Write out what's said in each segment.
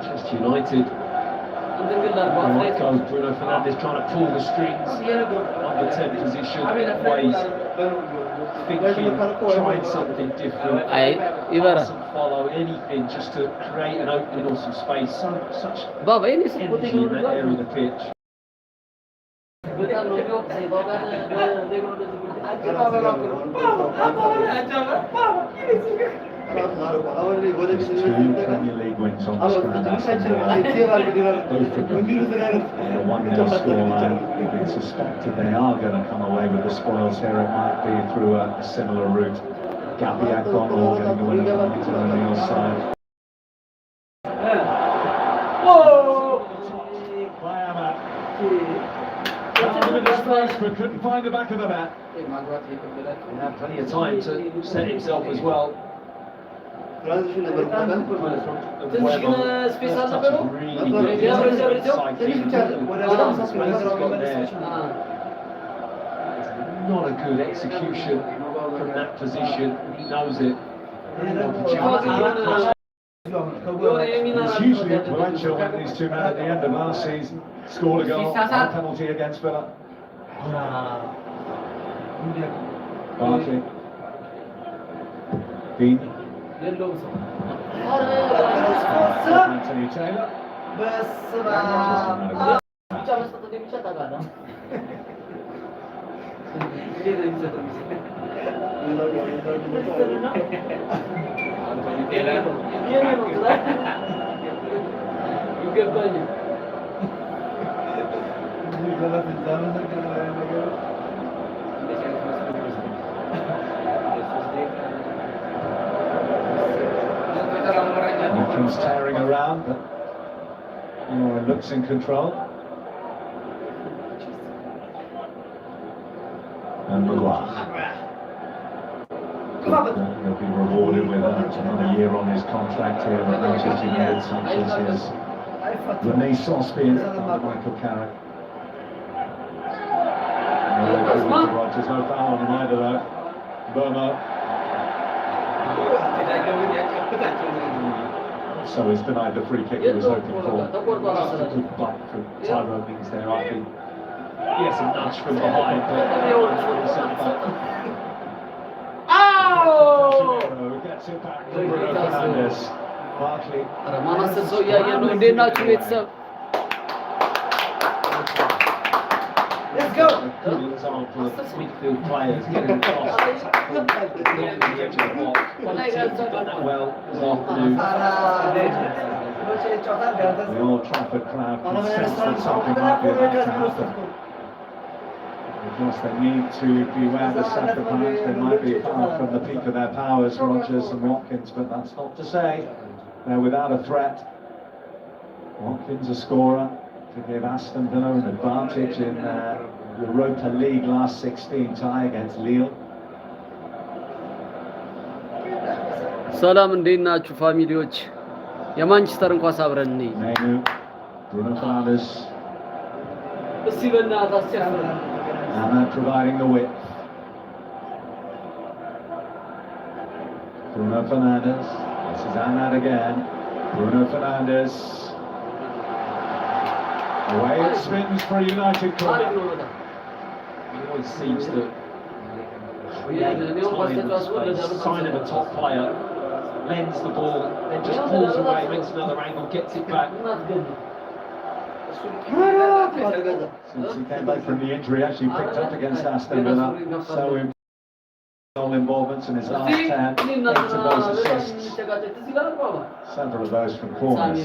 Manchester United. Goes Bruno Fernandes trying to pull the strings, under 10 position, ways, thinking, trying something different, doesn't follow anything just to create an opening or some space. Such energy in that area of the pitch. There's 2 Premier League wins on the screen. Both of them are 1-0 scoreline. It's suspected they are going to come away with the spoils here. It might be through a similar route. Gabby Agbonlahor getting the winner from the O'Neill side. But couldn't find the back of the net. He had plenty of time to set himself as well. Transition number 7. Not a good execution from that position. He knows it. It's usually influential when these 2 men at the end of last season scored a goal, a penalty against Villa. Barkley. Dean. Anthony Taylor. Watkins tearing around, but looks in control. And Maguire. He'll be rewarded with another year on his contract here at Manchester United, such as his renaissance being Michael Carrick. Rodgers, no foul on him either though. Burma. So he's denied the free kick he was hoping for. Just a good block from Tyrone Mings there, I think. Yes, a nudge from behind, but gets it back to Bruno Fernandes. Barkley. Let's go! A good example of midfield players getting across the edge of the box. One team's done that well this afternoon. The Old Trafford crowd can sense that something might be about to happen. Because they need to beware the sacrifice. They might be far from the peak of their powers, Rodgers and Watkins, but that's not to say they're without a threat. Watkins a scorer to give Aston Villa an advantage in Europa League last 16 tie against Lille. ሰላም እንዴት ናችሁ ፋሚሊዎች? የማንቸስተርን ኳስ አብረን ነኝ። Menu, Bruno Fernandes. እስቲ በእናትህ አስቸግረን። Ahmad providing the width. Bruno Fernandes. This is Ahmad again. Bruno Fernandes. Away it spins for a United corner. He always seems to create sign of a top player, lends the ball, then just pulls away, makes another angle, gets it back. Since he came back from the injury, actually picked up against Aston Villa. So goal involvements in his last 10, 8 of those assists. Several of those from corners.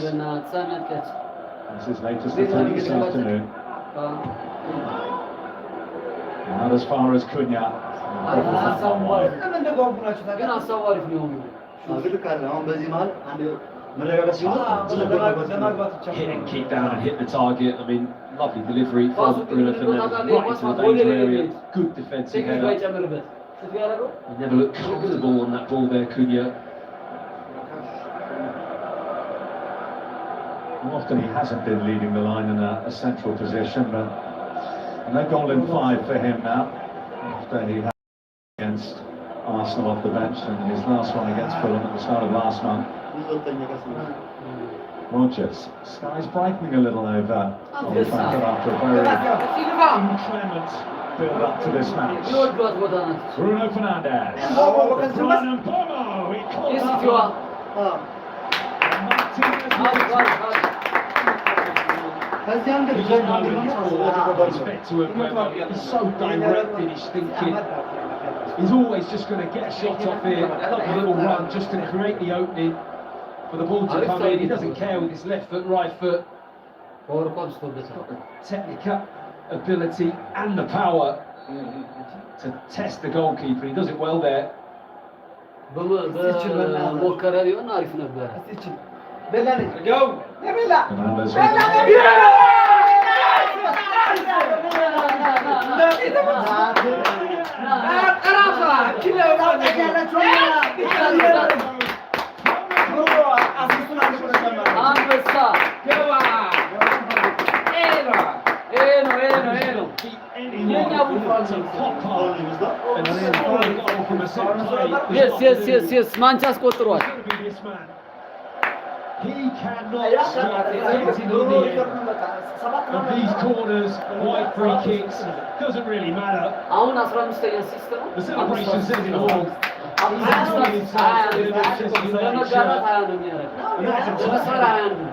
This is latest attempt this afternoon. Not as far as Cunha. Hit and kick down and hit the target. I mean, lovely delivery from Bruno Fernandes right into the danger area. Good defensive header. He never looked comfortable on that ball there, Cunha. Often he hasn't been leading the line in a central position, but no goal in 5 for him now. After he had against Arsenal off the bench and his last one against Fulham at the start of last month. Rogers. Sky's brightening a little over Old Trafford after a very inclement build up to this match. ይወዷት ቦታ ናት። Bruno Fernandes. Brian Mbomo. He caught that የሲቲዋ one. ከዚያም ግን He's to it, Mbomo. He's so direct in his thinking. He's always just going to get a shot off here, a little run just to create the opening for the ball to come in. He doesn't care with his left foot, right foot. በወርቋ አንስቶበታል። Technical ability and the power to test the goalkeeper. He does it well there. በሞከረ ቢሆን አሪፍ ነበረ። Fernandes. አንበሳ የኛ ቡድን የስ ማንቻ አስቆጥሯል። He cannot stop getting in the end of these corners, wide free kicks. Doesn't really matter. አሁን 15ኛ አሲስት ነው። The celebration says it all. ለመጋራት 20 ነው የሚያደርገው። ለመስራት 21 ነው።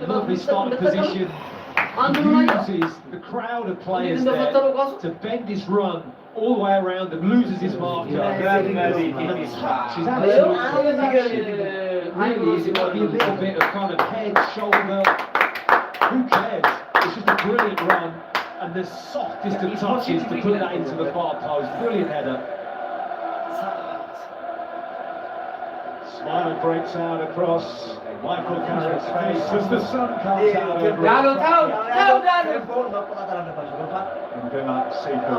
Lovely start position. Uses the crowd of players there to bend his run all the way around and loses his marker. The touch is absolutely really is. It might be a little bit of kind of head, shoulder. Who cares? It's just a brilliant run and the softest of touches to put that into the far post. Brilliant header. Smile breaks out across Michael Carrick's face as the sun comes out over it. And Villa seek a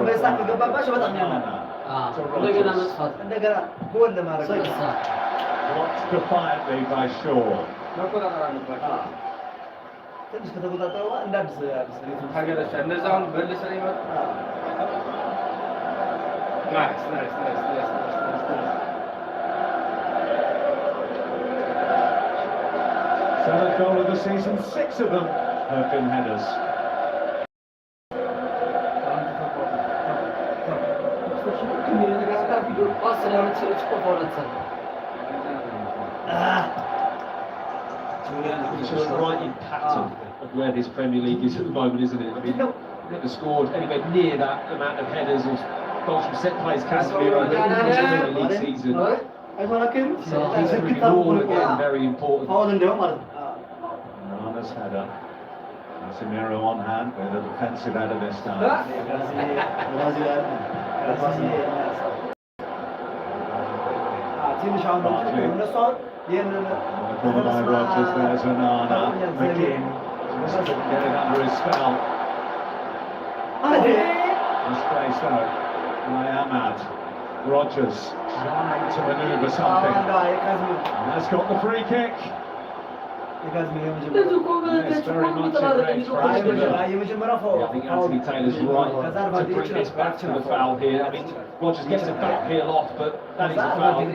blocked defiantly by Shaw. Third goal of the season, 6 of them have been headers. It's just right in pattern of where this Premier League is at the moment, isn't it? I mean, never scored anywhere near that amount of headers or goals from set plays Casemiro in the Premier League season. So he's doing all again very important. Nana's header. Casemiro on hand with a defensive header this time. Corner by Rogers, there's Onana. McGinn just getting under his spell. Misplaced out by Ahmad. Rogers trying to manoeuvre something. And has got the free kick. Yes, very much a great try. Yeah, I think Anthony Taylor's right to bring this back to the foul here. I mean, Rogers gets a back heel off, but that is a foul.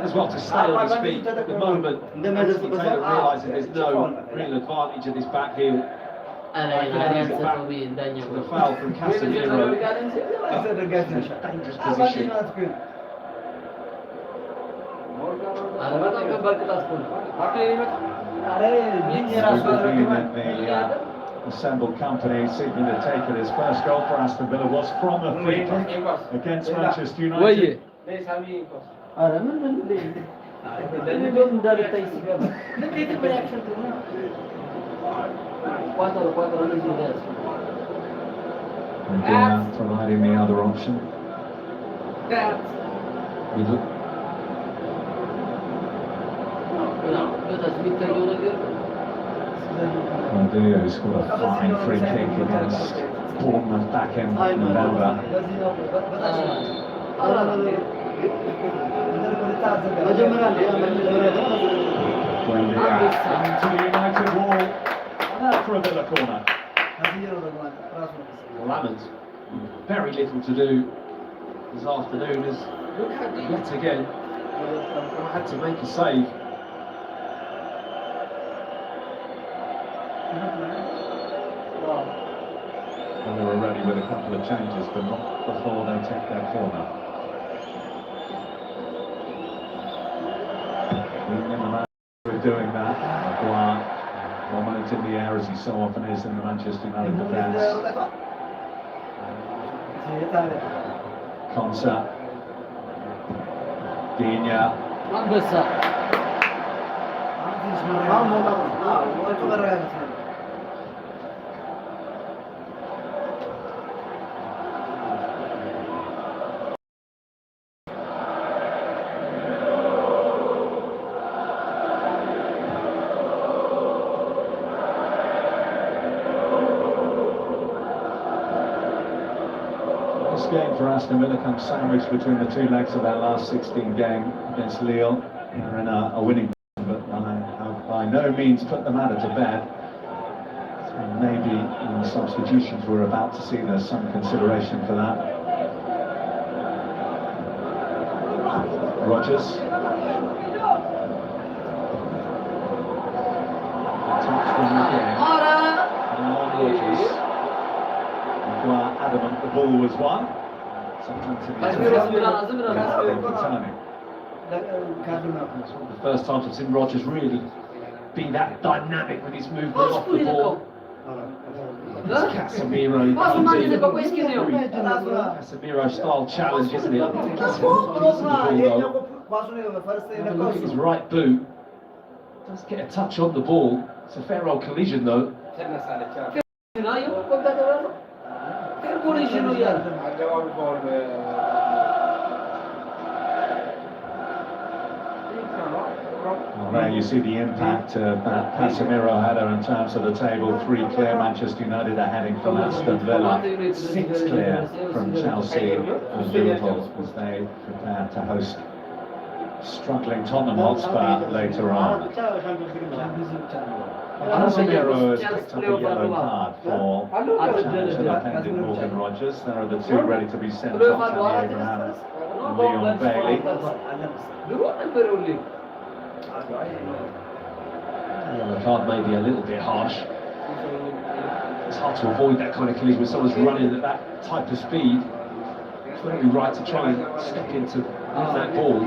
As well to stay on his feet at the moment. Anthony Taylor realising there's no real advantage of this back heel. The foul from Casemiro. Dangerous position. The assembled company seeking to take it. His first goal for Aston Villa was from a free kick against Manchester United. Again, providing the other option. Dio scored a fine free kick against Bournemouth back in November. Into the United wall, and out for a Villa corner. Well, Lamont, very little to do this afternoon as yet again had to make a save. And they were ready with a couple of changes, but not before they take their corner. We're doing that. Maguire dominant in the air as he so often is in the Manchester United defence. Konsa, Digne, አንበሳ This game for Aston Villa comes sandwiched between the two legs of their last 16 game against Lille. They're in a winning position, but I have by no means put the matter to bed. So maybe in the substitutions we're about to see, there's some consideration for that. Rodgers. Touch from again. Marlon Rodgers. Maguire adamant the ball was won. Sometimes it is for turning. The first time I've seen Rodgers really be that dynamic with his movement off the ball. Casemiro. Casemiro style challenge, isn't it? I think it's look at his right boot. Does get a touch on the ball. It's a fair old collision though. Well, there you see the impact that Casemiro had in terms of the table. 3 clear, Manchester United are heading from Aston Villa. 6 clear from Chelsea and Liverpool as they prepare to host struggling Tottenham Hotspur later on. Casemiro has picked up a yellow card for challenge that offended Morgan Rodgers. There are the two ready to be sent off, Tammy Abraham and Leon Bailey. The card may be a little bit harsh. It's hard to avoid that kind of collision when someone's running at that type of speed. It's very right to try and step into that ball.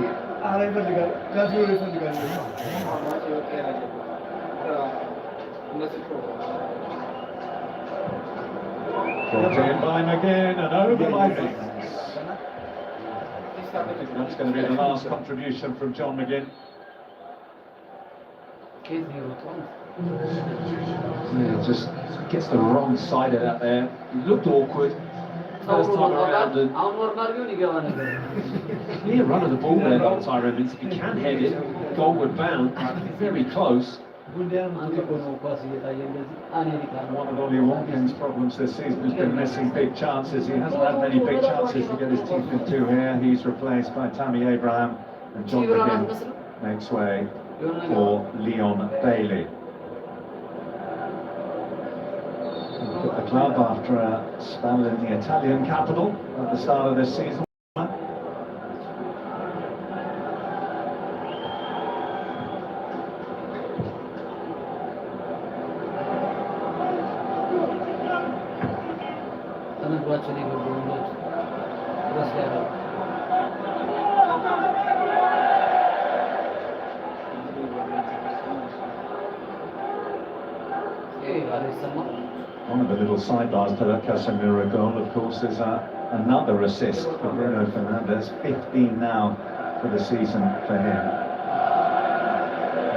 Brought in by McGinn and over by Mings. I think that's going to be the last contribution from John McGinn. Yeah, just gets the wrong side of that there. He looked awkward. First time around and clear run of the ball there by Tyrone Mings. If he can head it, goalward bound, very close. One of Ollie Watkins' problems this season has been missing big chances. He hasn't had many big chances to get his teeth into here. He's replaced by Tammy Abraham, and John McGinn makes way for Leon Bailey. At the club after a spell in the Italian capital at the start of this season. One of the little sidebars to that Casemiro goal, of course, is another assist for Bruno Fernandes. 15 now for the season for him.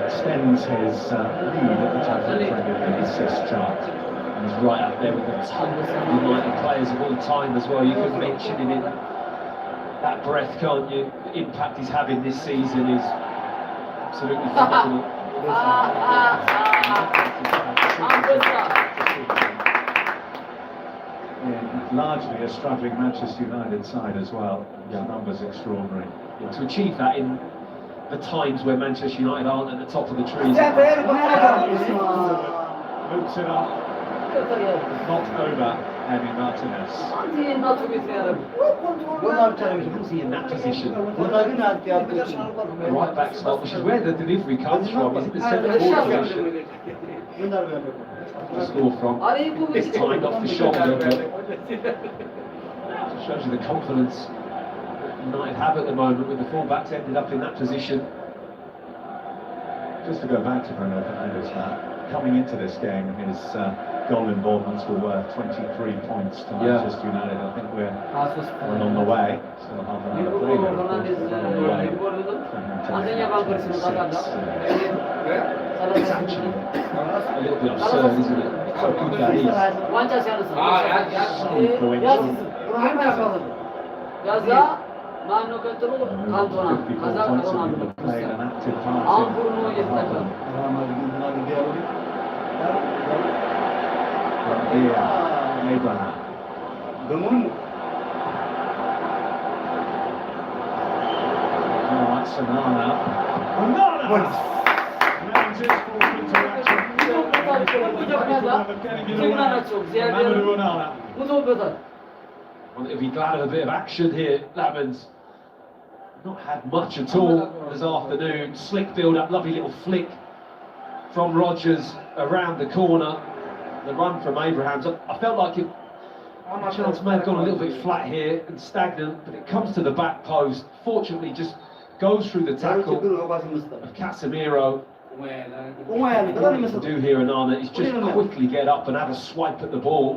Extends his lead at the top of the Premier League assist chart. And he's right up there with the top United players of all time as well. You could mention him in that breath, can't you? The impact he's having this season is absolutely phenomenal. largely a struggling Manchester United side as well. The numbers extraordinary. To achieve that in the times where Manchester United aren't at the top of the trees. Loops it up, not over Emi Martinez. አንተ እናቱ ቤት ነው ያደረገው። Who's he in that position? Right back spot, which is where the delivery comes from. He's in the centre forward position to score from. This time off the shoulder, but shows you the confidence that United have at the moment with the full-backs ended up in that position. Just to go back to Bruno Fernandes now, coming into this game, his goal involvements were worth 23 points to Manchester United. I think we're on the way. Still half an hour to play there, of course, but on the way. It's actually a little bit absurd, isn't it? How good that is. ዋንጫ ሲያነሳ ከዛ ማን ነው ቀጥሎ ካንቶና ከዛ ሮናልዶ አሁን ብሩኖ እየተጠቀመ Abraham. Oh, that's Onana. ሙቶበታል። Well, he'll be glad of a bit of action here. Lamens not had much at all this afternoon. Slick build-up, lovely little flick from Rodgers around the corner. The run from Abrahams. I felt like the chance may have gone a little bit flat here and stagnant, but it comes to the back post. Fortunately, just goes through the tackle of Casemiro. What do here, Onana, is just quickly get up and have a swipe at the ball.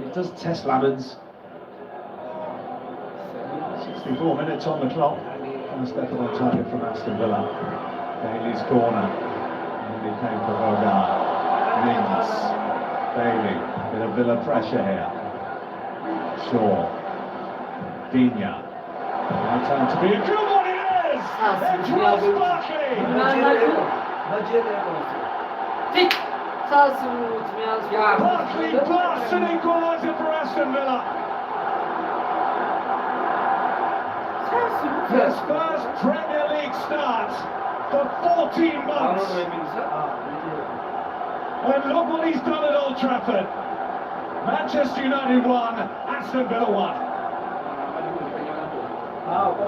It does test Lamens. 64 minutes on the clock. And a step on target from Aston Villa. Bailey's corner. And he came for Hogarth. Mings. Bailey. Bit of Villa pressure here. Shaw. Digne. Now time to be a good one it is! It's Ross Barkley! Barkley blasts an equaliser for Aston Villa. His first Premier League start for 14 months. And look what he's done at Old Trafford. Manchester United 1, Aston Villa 1.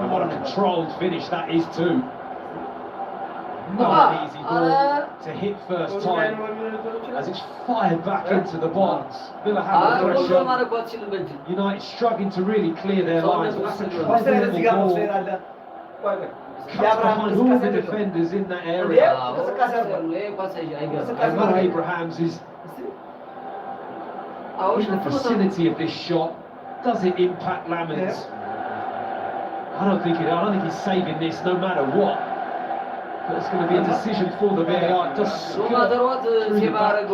And what a controlled finish that is too. Not an easy ball to hit first time as it's fired back into the box. Villa have the pressure. United struggling to really clear their lines. That's a troublesome ball. Cuts behind all the defenders in that area. And Mo Abrahams is in the vicinity of this shot. Does it impact Lamens? I don't think he's saving this no matter what. But it's going to be a decision for the VAR. It does skirt through the back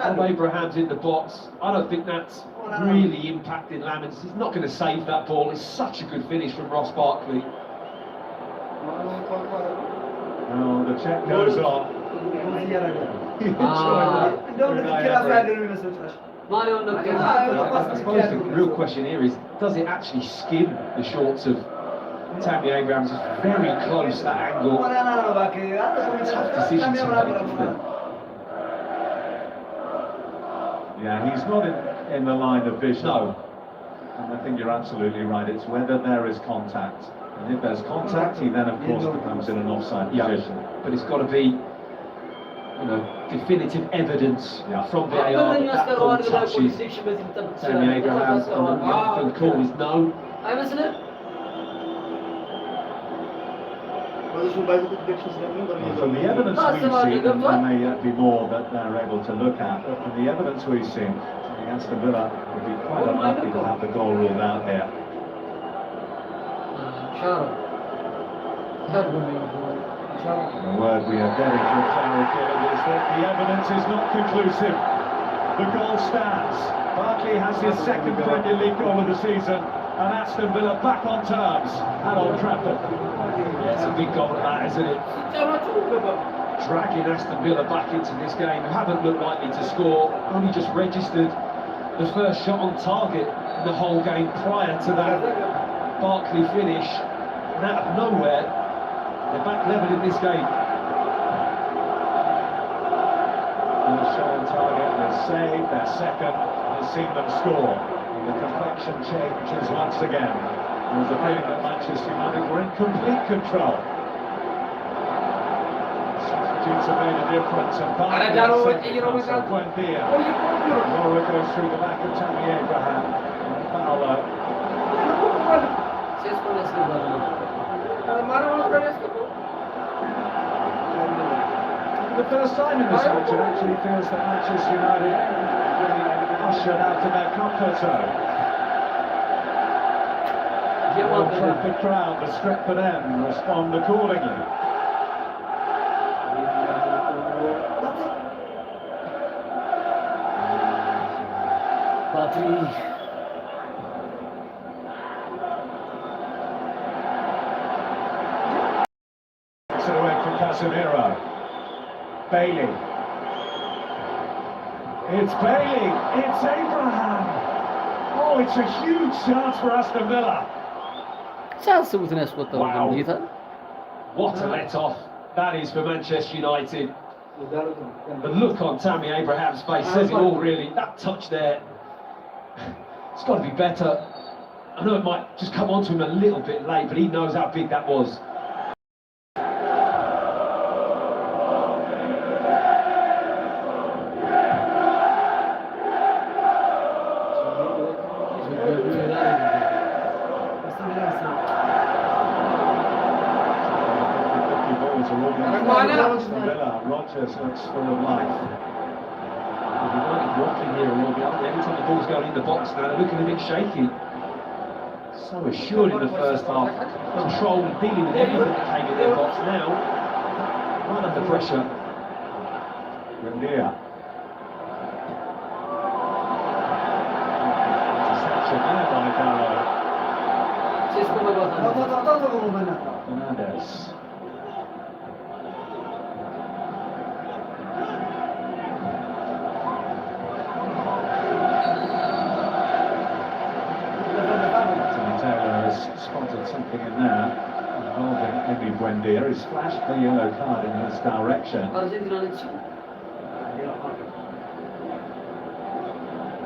of Abrahams in the box. I don't think that's really impacting Lamens. He's not going to save that ball. It's such a good finish from Ross Barkley. Oh, the check goes on. I suppose the real question here is, does it actually skim the shorts of Tammy Abrahams? Is very close, that angle. Tough decision to make, isn't it? Yeah, he's not in the line of vision. No. And I think you're absolutely right. It's whether there is contact. And if there's contact, he then, of course, becomes in an offside position. But it's got to be, definitive evidence from VAR that ball touches Tammy Abrahams. And the call is no. From the evidence we've seen, and there may yet be more that they're able to look at, but from the evidence we've seen, I think Aston Villa would be quite unlucky to have the goal ruled out here. The word we are getting from Terry Gillen is that the evidence is not conclusive. The goal stands. Barkley has his second Premier League goal of the season, and Aston Villa back on terms at Old Trafford. It's a big goal, that, isn't it? dragging Aston Villa back into this game, who haven't looked likely to score, only just registered the first shot on target in the whole game prior to that Barkley finish. And out of nowhere, they're back level in this game. First shot on target, they're saved, their second, has seen them score. And the complexion changes once again. There's a feeling that Manchester United were in complete control. Substitutes have made a difference, and Barkley Buendia. Laura goes through the back of Tammy Abraham, and Fowler. For the first time in this match, it actually feels that Manchester United really ushered out of their comfort zone. Old Trafford crowd, the Stretford End, respond accordingly. Takes it away from Casemiro. Bailey. It's Bailey. It's Abraham. Oh, it's a huge chance for Aston Villa. ሲያስቡትን ያስቆጠሩ ጌታ What a let off that is for Manchester United. The look on Tammy Abraham's face says it all, really. That touch there, it's got to be better. I know it might just come onto him a little bit late, but he knows how big that was. Rodgers looks full of life. United rocking here a little bit, aren't they? Every time the ball's going in the box now, they're looking a bit shaky. So assured in the first half, control and dealing with everything that came in their box. Now, right under pressure. Buendia. Interception there by Gallo. Fernandes. Spotted something in there involving Emi Buendia. He's flashed the yellow card in his direction.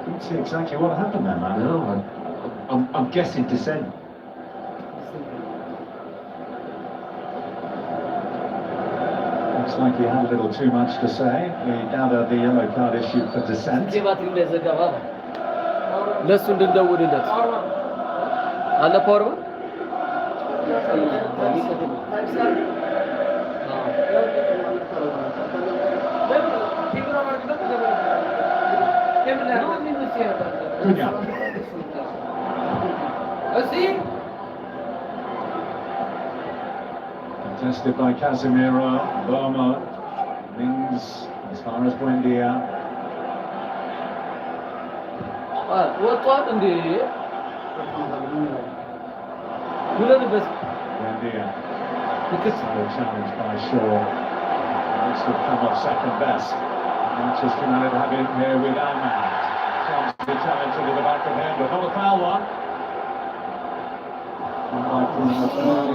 Couldn't see exactly what happened there, man. No, I'm guessing dissent. Looks like he had a little too much to say. We gather the yellow card issued for dissent. ለሱ እንድንደውልለት አለ ፓወር Contested by Casemiro. Bomo. Mings as far as Buendia. ወጥቷል እንዴ ሁለንበት Buendia. Solid challenge by Shaw. This would come off second best. Manchester United have him here with Ahmad. Comes the challenge into the back of him, but not a foul one.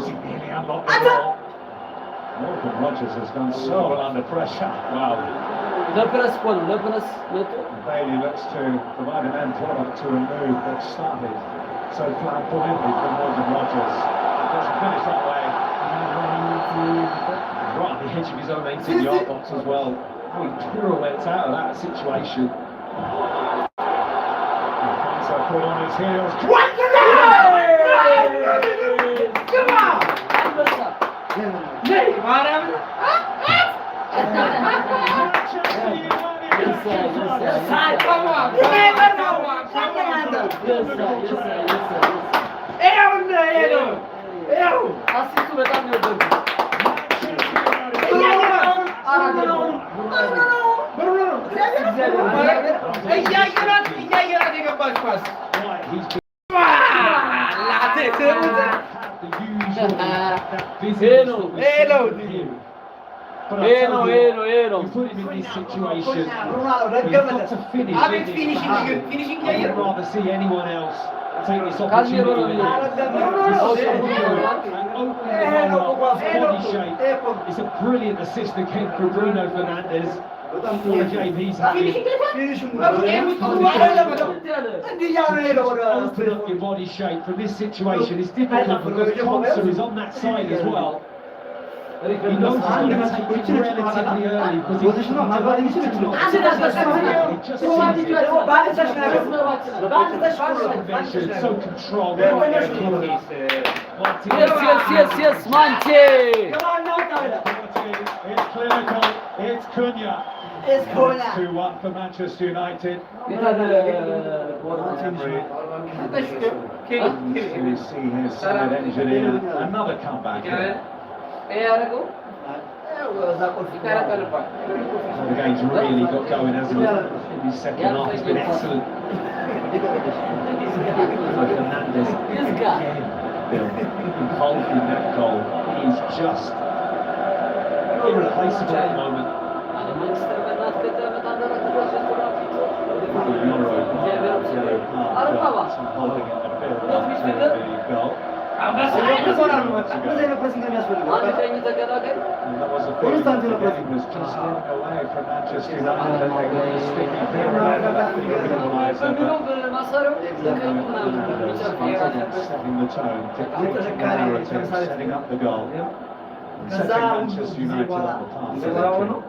He nearly unlocked the ball. Morgan Rodgers has gone so well under pressure. Wow. ለፕረስ ቆን ለፕረስ መጥቶ Bailey looks to provide an end product to a move that started so flamboyantly from Morgan Rodgers. It doesn't finish that way. Right at the edge of his own 18-yard box as well. How he pirouettes out of that situation. So put on his heels. አሲስቱ በጣም ነው ደግ እያየራት የገባች ኳስ But I ይሄ tell ነው you, ይሄ ነው ይሄ ነው you put him in this situation, ሮናልዶ he's got ደገመለት to finish. አቤት isn't he? ፊኒሽንግ ግን ፊኒሽንግ I ያየር would rather see anyone else take this Casemiro opportunity ነው and open the one up, body shape. እኮ It's a brilliant assist again for Bruno Fernandes. Poor JB's happy. ፊኒሽንግ እንዲህ እያሉ ሄደው ወደ Open up your body shape from this situation. It's difficult because Konsa is on that side as well. He knows he's got to take it relatively early because he just sees it. So controlled. yes ማንቼ It's clinical. It's Cunha. It's Cunha. 2-1 for Manchester United. You see his side engineer. Another comeback here. The game's really got going, hasn't it? In his second half, it's been excellent. Fernandes again, Bill, involved in that goal. He's just irreplaceable at the moment. Yellow card, holding it a bit up to the goal. And that was the feeling that the game was just getting away from Manchester United. They were sticking here setting the tone, dictating their narrative, setting up the goal, setting Manchester United on the path to victory.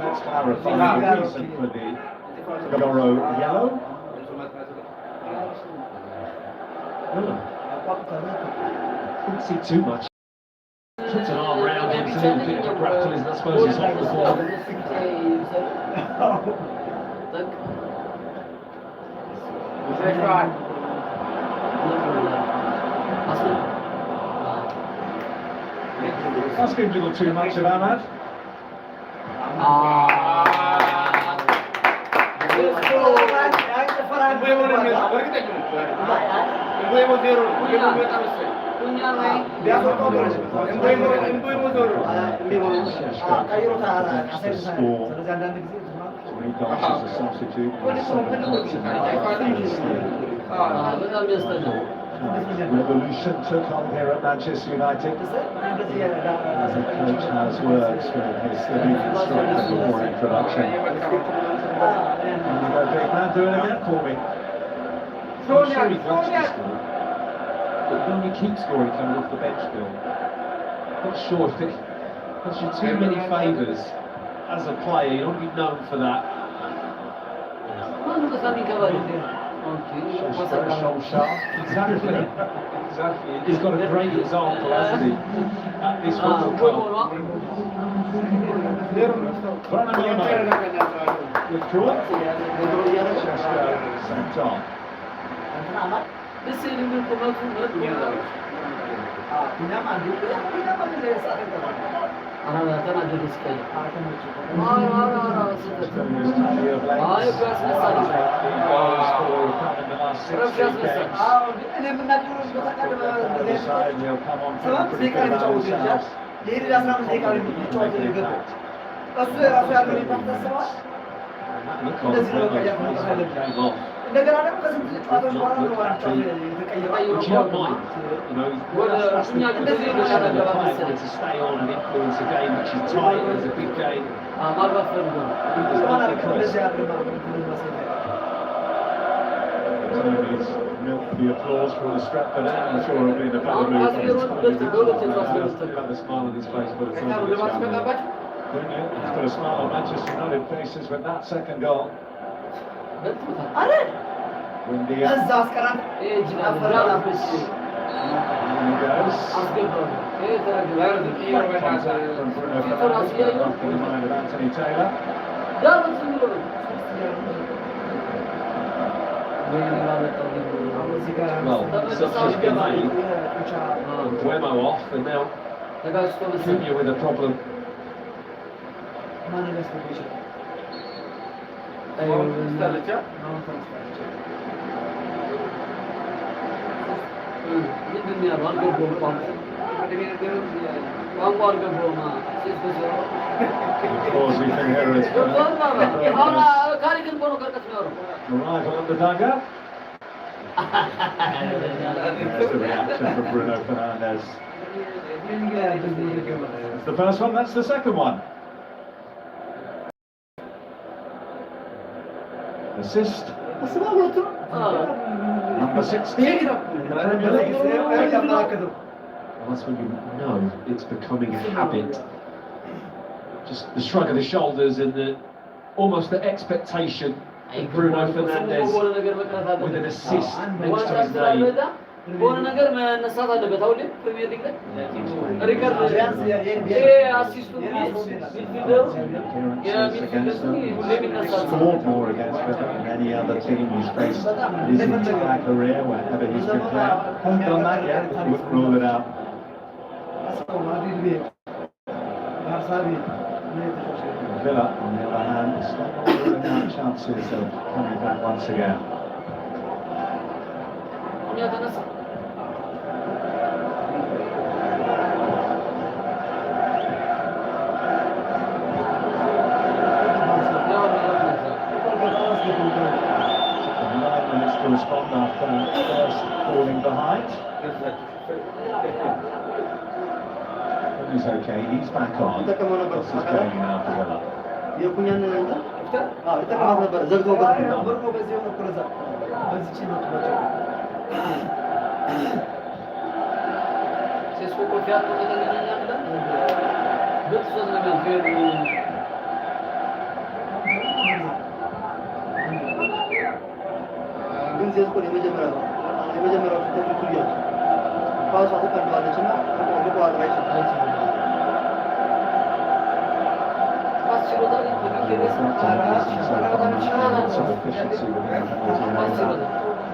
Let's clarify the reason for the Goro yellow. Didn't see too much. Puts an arm around him, it's a little bit of a grapple, isn't it? I suppose it's off the ball. Asking a little too much of Ahmad. Three goals as a substitute. Revolution took on here at Manchester United. The coach has words for his new constructor before introduction. Big man doing it again for me. I'm sure he wants to score, but he only keeps scoring coming off the bench, Bill. Not sure if it does you too many favours as a player. You don't be known for that. Exactly. He's got a great example, hasn't he? At this World Cup. Branimino withdrawn. Cheshire sent on. እንደገና ደግሞ ከስንት ጨዋታዎች በኋላ ነው ዋንጫው የተቀየረው። The applause for the Stratford end. I'm sure it'll be in a better mood. He's got a smile on his face, but it's not. He's got a smile on Manchester United faces with that second goal. እዛ አስቀራን Well, substitution been made. Buemo off, and now Cunha with a problem. ምንድን ነው ያለው? አልገባሁም ቋንቋ አልገባሁም። Because we can hear it. አሁን ካሪክን እኮ ነው ከርቀት ነው ያወራው። Arrival on the dagger. There's the reaction from Bruno Fernandes. That's the first one, that's the second one. Assist. Number 16 in the Premier League. Well, that's when you know it's becoming a habit. Just the shrug of the shoulders and the almost the expectation of Bruno Fernandes with an assist next to his name. በሆነ ነገር መነሳት አለበት። አሁን ፕሪሚየር ሊግ ላይ ሪከርድ አሲስቱ Scored more against Britain than any other team he's faced in his entire career wherever he's been playing. Hasn't done that yet, but wouldn't rule it out. Villa, on the other hand, still not ruling out chances of coming back once again. To respond after first falling behind. But he's okay, he's back on. This is going now for Villa.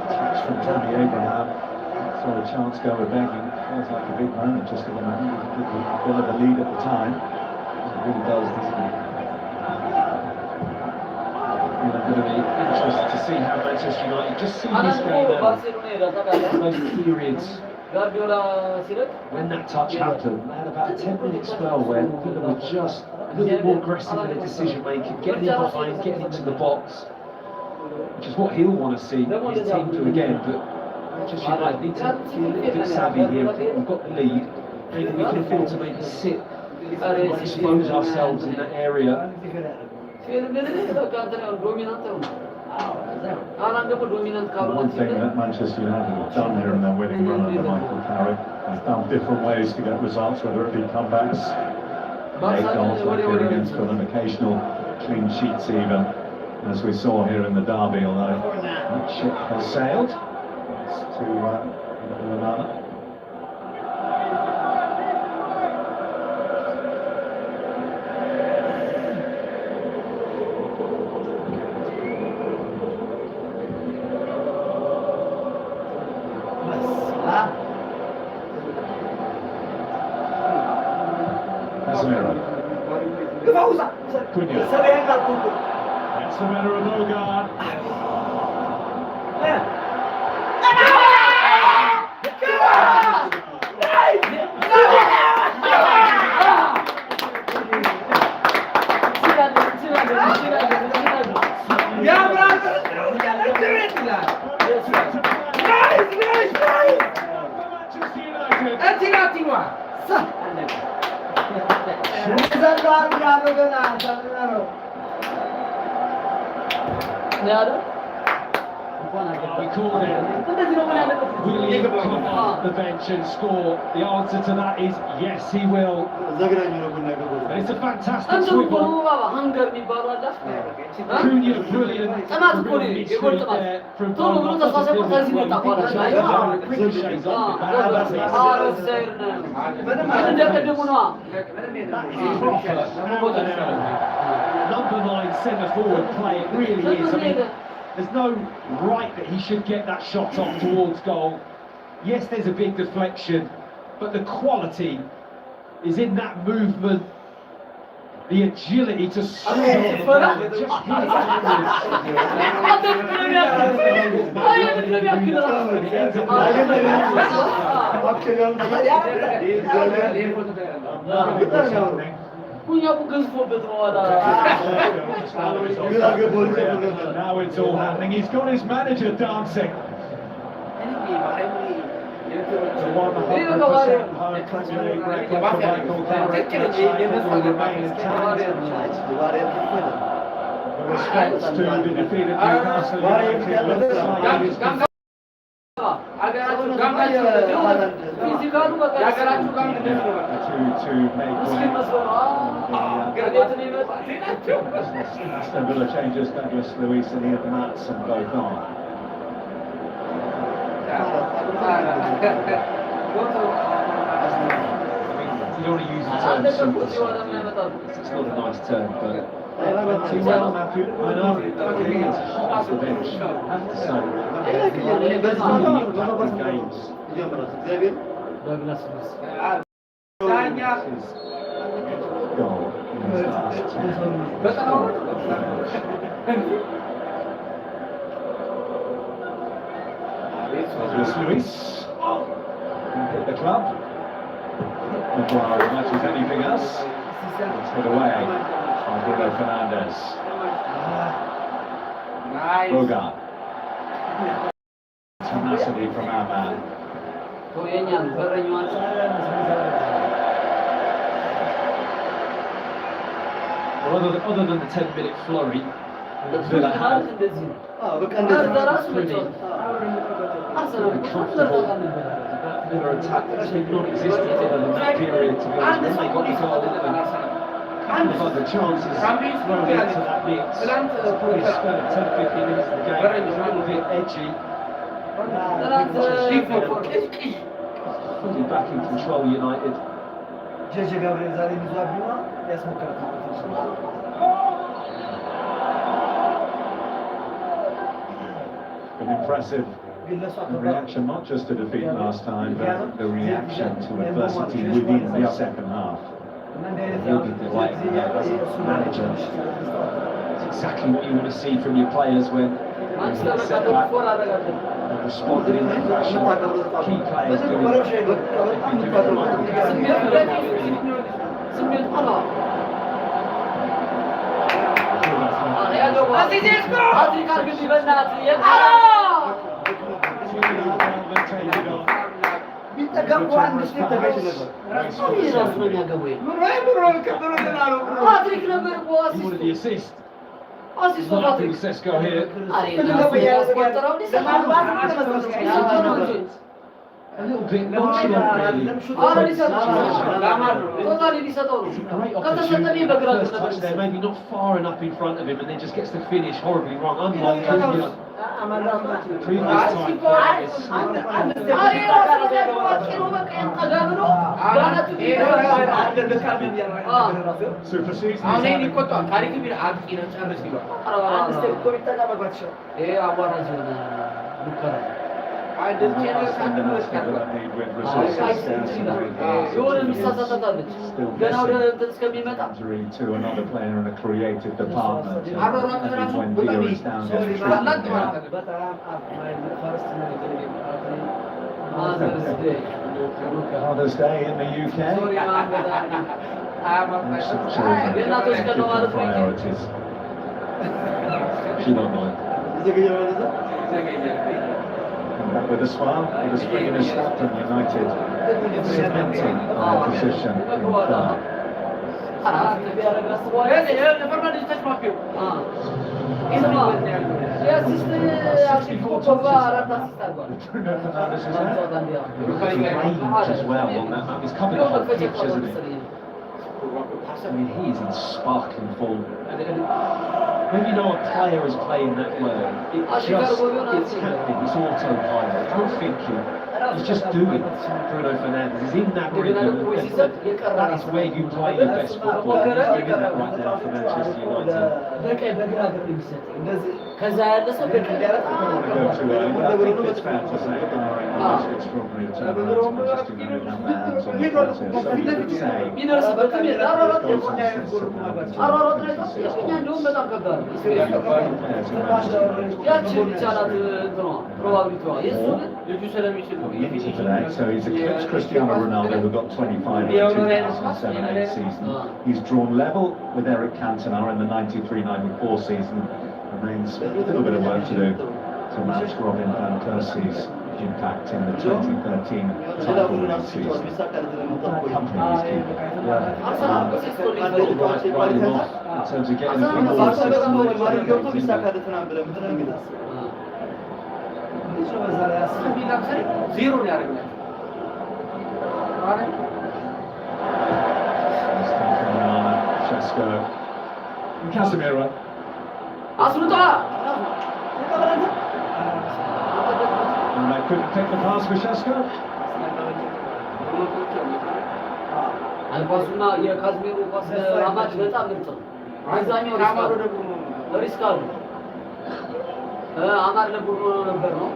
Touch from Tammy Abraham. Saw a chance go with begging. Feels like a big moment just at the moment. He took a bit of the lead at the time. It really does, doesn't it? Going to be interested to see how Manchester United just see this game out. Those periods when that touch happened, they had about a 10-minute spell where Villa were just a little bit more aggressive in their decision making, getting in behind, getting into the box, which is what he'll want to see his team do again. But Manchester United need to be a little bit savvy here. We've got the lead, maybe we can afford to maybe sit and expose ourselves in that area. One thing that Manchester United have done here in their winning run under Michael Carrick, they've found different ways to get results, whether it be comebacks, late goals like here against Fulham, occasional clean sheets even, as we saw here in the derby, although that ship has sailed. It's to Onana. Casemiro. Cunha. That's the winner of Odegaard. We called it. Will he come off the bench and score? The answer to that is yes, he will. And it's a fantastic swivel. Cunha, brilliant. Misread there from Bournemouth. Ricochets off Number 9 centre forward play, it really is. I mean, there's no right that he should get that shot off towards goal. Yes, there's a big deflection, but the quality is in that movement the agility to swing on the ball. Just hit Now it's all happening. He's got his manager dancing. The 100% home Premier League record for Michael Carrick will remain intact. The response to the defeated Newcastle United looks like it is to make way. Aston Villa changes Douglas Luiz and Ian Maatsen both on. You don't want to use the term superstar. It's not a nice term, but too well, Matthew. I know. It's hot off the bench. I have to say. Goal in his last 10. Douglas Luiz hit the club. Maguire as much as anything else. It's put away by Bruno Fernandes. Bogart. Tenacity from our man. Well, other than the 10-minute flurry, Villa had Villa attack that's been non-existent for them in that period, to be honest. When they got the goal, and a couple of other chances thrown into that mix. Probably spent 10-15 minutes of the game. It was a little bit edgy. Fully back in control, United. An impressive reaction, not just to defeat last time, but the reaction to adversity within the second half. He'll be delighted with that as a manager. It's exactly what you want to see from your players when they set back and responded in that fashion. Key players doing what they've been doing for Michael He wanted the assist. Martin Sesko here. A little bit nonchalant, really. Great opportunity. First touch there, maybe not far enough in front of him, and then just gets the finish horribly wrong. Unlike previous time. Super season. Injury to another player in a creative department. When Dia is down Father's Day in the UK. Priorities. She don't mind. Back with a smile, with a spring in his step, and United cementing their position in third. Bruno Fernandes is there. Range as well on that map. He's covered the whole pitch, hasn't he? I mean, he is in sparkling form. When you know a player is playing that well, it's happening, it's autopilot. Don't think he's just doing it. Bruno Fernandes is in that rhythm. That is where you play your best football. He's doing that right now for Manchester United. I don't want to go too early, but I think it's fair to say it's extraordinary turnaround. Manchester United have their hands on the ቢደርስበትም አሯሯጥ አሯሯጥ ላይ እኛ እንደውም በጣም ከባድ ነው። ያችን ብቻ ናት እንትኗ ፕሮባቢሊቲዋ የእሱ ግን ልጁ ስለሚችል ነው። So he's eclipsed Cristiano Ronaldo, who got 25 in the 2007-8 season. He's drawn level with Eric Cantona in the 93-94 season. Remains a little bit of work to do to match Robin van Persie's impact in the 2013 title-winning season. Company he's keeping. Riding off in terms of getting the people ዜሮ ነው ያደረገው። Šeško, Casemiro. አስሩታ And they couldn't take the pass for Šeško. አልባሱና የካዝሜሮ ፓስ አማች በጣም ምርጥ ነው። አብዛኛው ሪስክ አለው። አማር ለቡድኑ ነበር ነው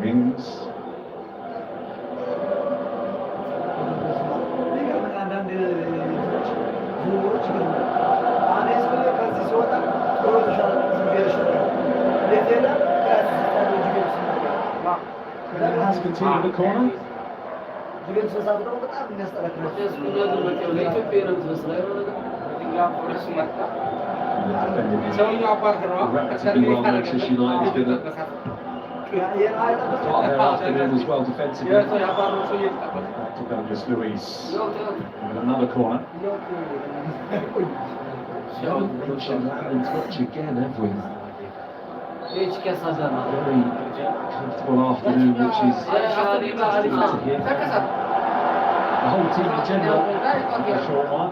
Mings. Has continued the corner. Relatively well Manchester United has been part of their afternoon as well defensively. Back to Douglas Luiz with another corner. Pushing that in touch again, have we? Very comfortable afternoon, which is the whole team in general. A short one.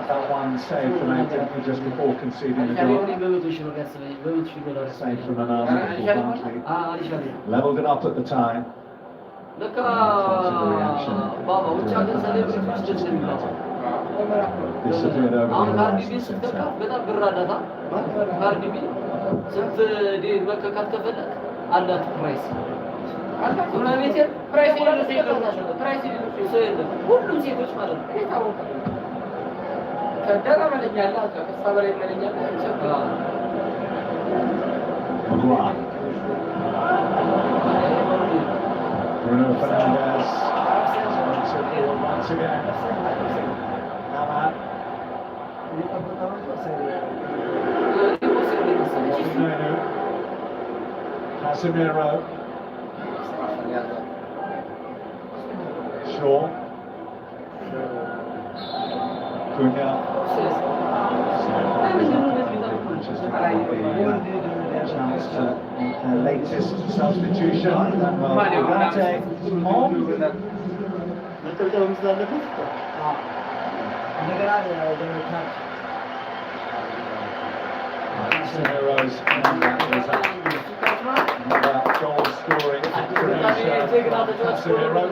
That one saved from Anthony just before conceding the goal. Saved from an Barkley. Levelled it up at the time. Disappeared over the horizon since then. Maguire. Bruno Fernandes. Once again. Ahmad. Casemiro. Shaw. Cunha. Chance to their latest substitution. Ugarte on. Casemiro's another goal scoring Casemiro.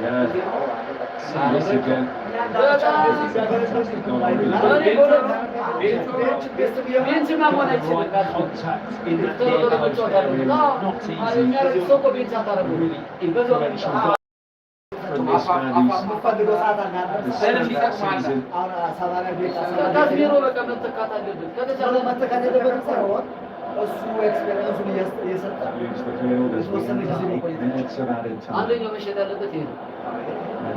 Yeah, see this again. Contact in that area, not easy. Really influential goal from this man who's the season. Use the field as we minutes of added time. And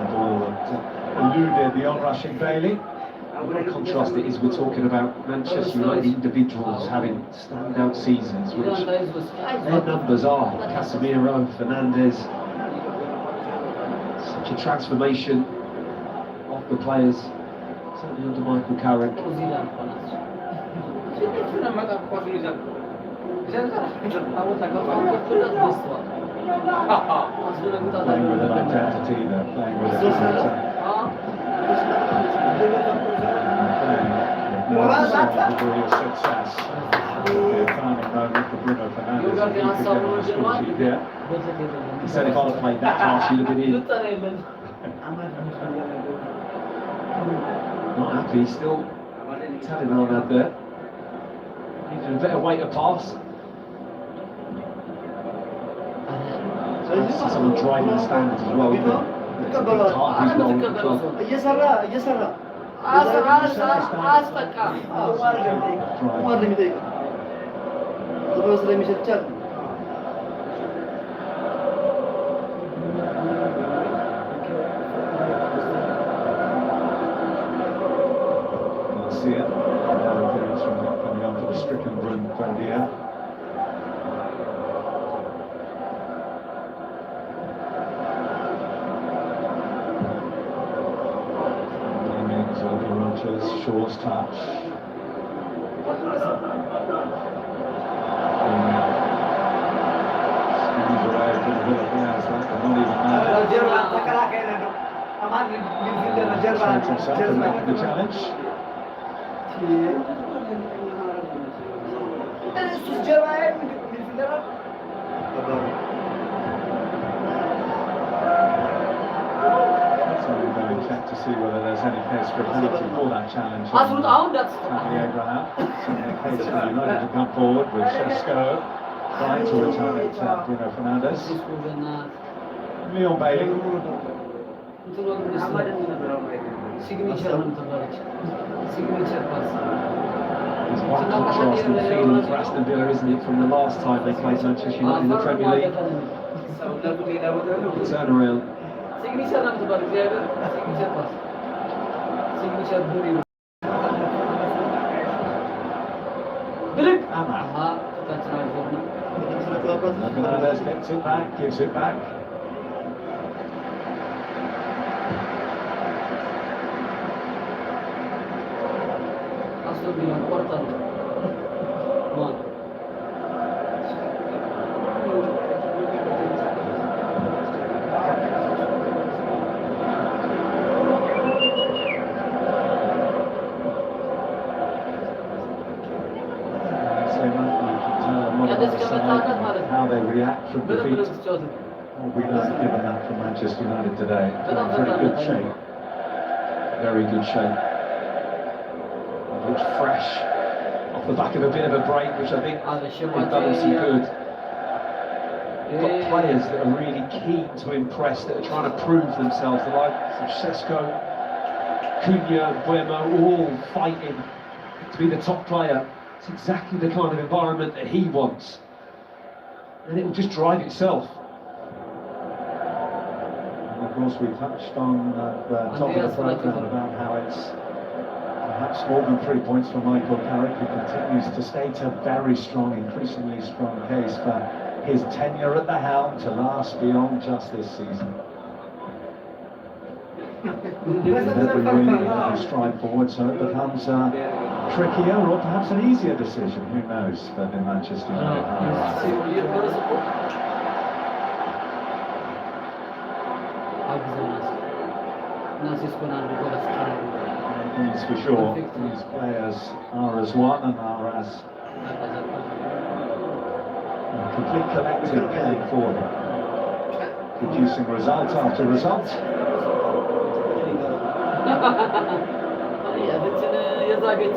the ball that eluded the onrushing Bailey. What a contrast it is, we're talking about Manchester United individuals having standout seasons, which their numbers are. Casemiro, Fernandes. Such a transformation of the players, certainly under Michael Carrick. Playing with an identity, they're playing with a character. some degree of success. The founding moment for Bruno Fernandes. If he could get on the score sheet here. He said if I'd have played that pass, you'd have been in. Not happy, still telling on that there. Needed a better way to pass. Someone driving the standards as well. It's a big target as well. እየሰራ Garcia, another appearance from him coming on for the stricken Buendia. Shaw's touch. Squeeze away from the Villa players, that will not even matter. Finds himself and making the challenge. Check to see whether there's any case for a penalty for that challenge. Tammy Abraham. Certainly a case for United to come forward with Šeško trying to return it to Bruno Fernandes. Leon Bailey. There's one contrasting feeling for Aston Villa, isn't it, from the last time they played Manchester United in the Premier League? Turn around. Signature naam to signature pass. Signature buri. Bilek. That's right for me. Fernandes gets it back, gives it back. Aston Villa important. One. How they react from defeat. Well, we learned given that from Manchester United today. Very good shape. Very good shape. Looks fresh off the back of a bit of a break, which I think has done them some good. You've got players that are really keen to impress, that are trying to prove themselves. The likes of Šeško, Cunha, Buemo, all fighting to be the top player. It's exactly the kind of environment that he wants. And it will just drive itself. And of course, we touched on the top of the program about how it's perhaps more than 3 points for Michael Carrick, who continues to state a very strong, increasingly strong case for his tenure at the helm to last beyond just this season. Every win and stride forward, so it becomes a trickier or perhaps an easier decision, who knows, than in Manchester United. Means for sure, these players are as one and are as a complete collective playing forward, producing result after result. Playing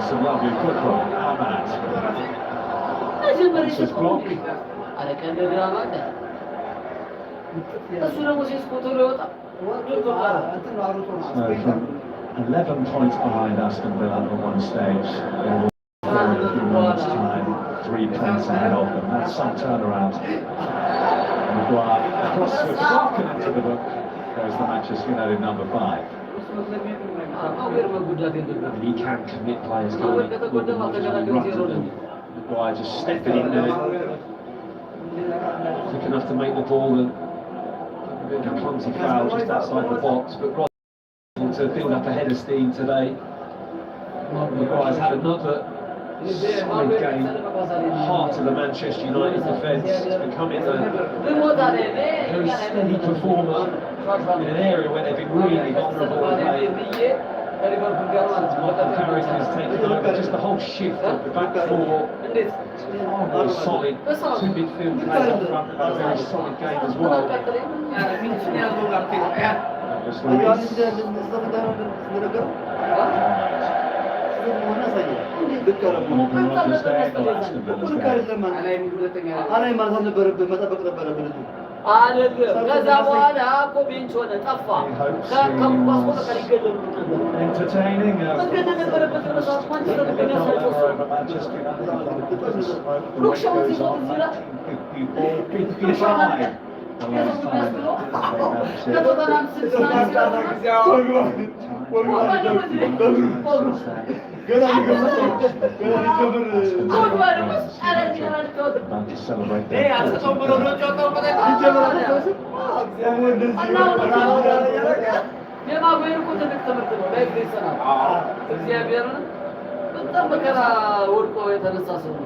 some lovely football. Ahmad. This is block. So from 11 points behind Aston Villa at one stage, they will in a few moments' time 3 points ahead of them. That's some turnaround. Maguire across with the block and into the book. There's the Manchester United number 5. He can commit players, can't he? Maguire just stepping in there, quick enough to make the ball and a bit of a clumsy foul just outside the box, but Rod able to build up a head of steam today. Maguire's had another solid game, heart of the Manchester United defence. It's becoming a very steady performer in an area where they've been really vulnerable of late. Michael Carrick has taken over just the whole shift of the back four. Far more solid. Two midfield players up front have had a very solid game as well. Douglas Luiz. Morgan Rogers there, the Aston Villa's there. አይደለም ከዛ በኋላ እኮ ቤንች ሆነ ጠፋ ከኳስ ወደ ቀሪ ገደሉ Entertaining. መንገድ ነበረበት ረሳት ማንቸስተር ከሚያሳጨው Look, goes on 55. በጣም መከራ ወድቆ የተነሳ ሰው ነው።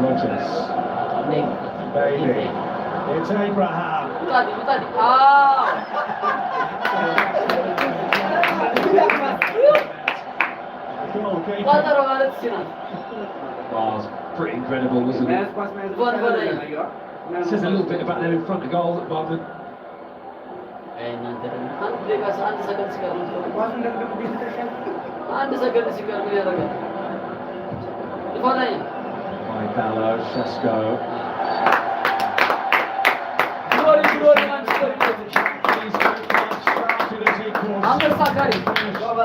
Rogers. Bailey. It's Abraham. Oh, it's pretty incredible, wasn't it? Says a little bit about them in front of goal at the moment. Paolo, Sesko.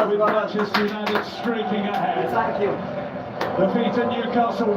With Manchester United streaking ahead. Defeated Newcastle.